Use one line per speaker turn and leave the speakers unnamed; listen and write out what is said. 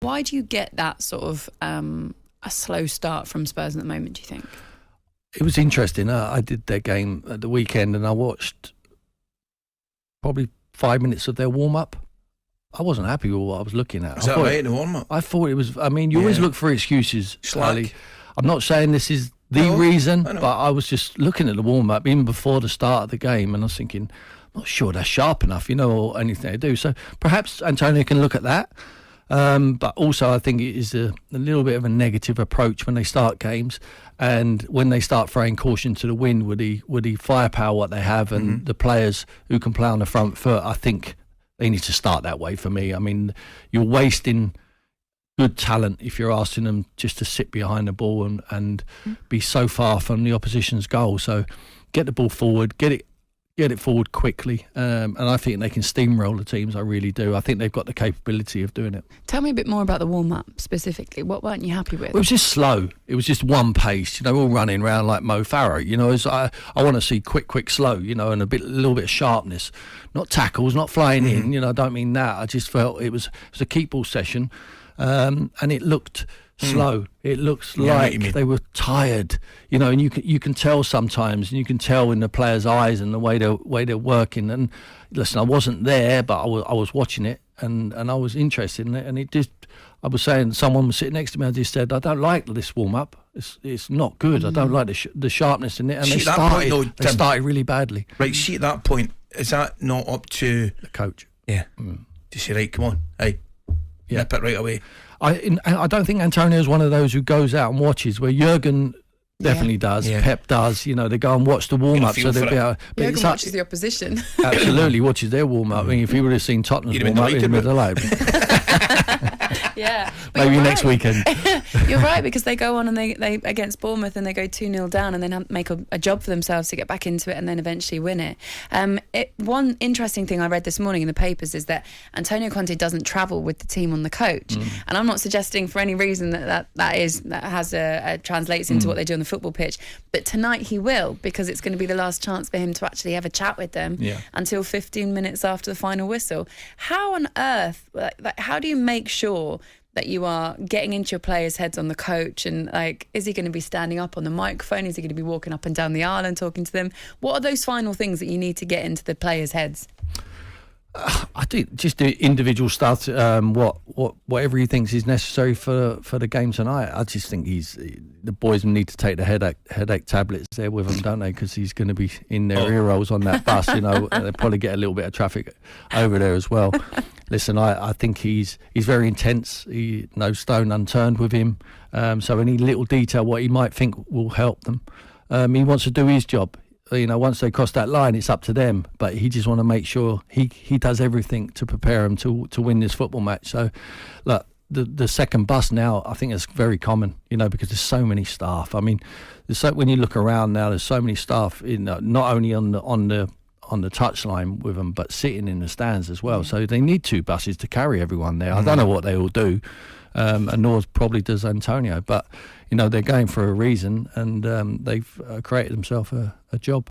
Why do you get that sort of a slow start from Spurs at the moment, do you think?
It was interesting. I did their game at the weekend and I watched probably 5 minutes of their warm-up. I wasn't happy with what I was looking at.
Is that right in the warm-up?
I thought it was... I mean, you always look for excuses, Charlie. I'm not saying this is the reason, but I was just looking at the warm-up even before the start of the game and I was thinking, I'm not sure they're sharp enough, or anything they do. So perhaps Antonio can look at that. But also I think it is a little bit of a negative approach when they start games and when they start throwing caution to the wind with the firepower what they have and the players who can play on the front foot. I think they need to start that way for me. I mean, you're wasting good talent if you're asking them just to sit behind the ball and be so far from the opposition's goal. So get the ball forward, get it forward quickly, and I think they can steamroll the teams. I really do. I think they've got the capability of doing it. Tell
me a bit more about the warm-up specifically. What weren't you happy with?
Well, it was just slow. It was just one pace, all running around like Mo Farah. I want to see quick, slow, and a little bit of sharpness. Not tackles, not flying in, I don't mean that. I just felt it was a keep ball session, and it looked slow. It looks like they were tired, and you can tell sometimes, and you can tell in the players' eyes and the way they're working. And listen, I wasn't there, but I was watching it, and I was interested in it. And it just, I was saying, someone was sitting next to me. I just said, I don't like this warm up. It's not good. I don't like the sharpness in it. And they started really badly.
Right. See, at that point, is that not up to
the coach?
Yeah. To say, right, come on, hey, nip it right away.
I don't think Antonio is one of those who goes out and watches, where Jurgen definitely does, Pep does, they go and watch the warm-up, so they'll be able...
Jurgen watches the opposition.
Absolutely, watches their warm-up. I mean, if he would have seen Tottenham's warm-up, he'd have been delighted.
Yeah.
Maybe next weekend.
You're right, because they go on and they against Bournemouth and they go 2-0 down and then make a job for themselves to get back into it and then eventually win it. One interesting thing I read this morning in the papers is that Antonio Conte doesn't travel with the team on the coach. And I'm not suggesting for any reason that translates into what they do on the football pitch, but tonight he will, because it's going to be the last chance for him to actually have a chat with them until 15 minutes after the final whistle. How on earth, how do you make sure that you are getting into your players' heads on the coach, and is he going to be standing up on the microphone? Is he going to be walking up and down the aisle and talking to them? What are those final things that you need to get into the players' heads?
I think just the individual stuff, whatever he thinks is necessary for the game tonight. I just think the boys need to take the headache tablets there with him, don't they? Because he's going to be in their ear rolls on that bus. They'll probably get a little bit of traffic over there as well. Listen, I think he's very intense. No stone unturned with him. So any little detail what he might think will help them. He wants to do his job. Once they cross that line, it's up to them. But he just want to make sure he does everything to prepare them to win this football match. So, look, the second bus now, I think it's very common, because there's so many staff. I mean, when you look around now, there's so many staff, not only on the touchline with them, but sitting in the stands as well. So they need two buses to carry everyone there. I don't know what they all do, and nor probably does Antonio. But they're going for a reason, and they've created themselves a job.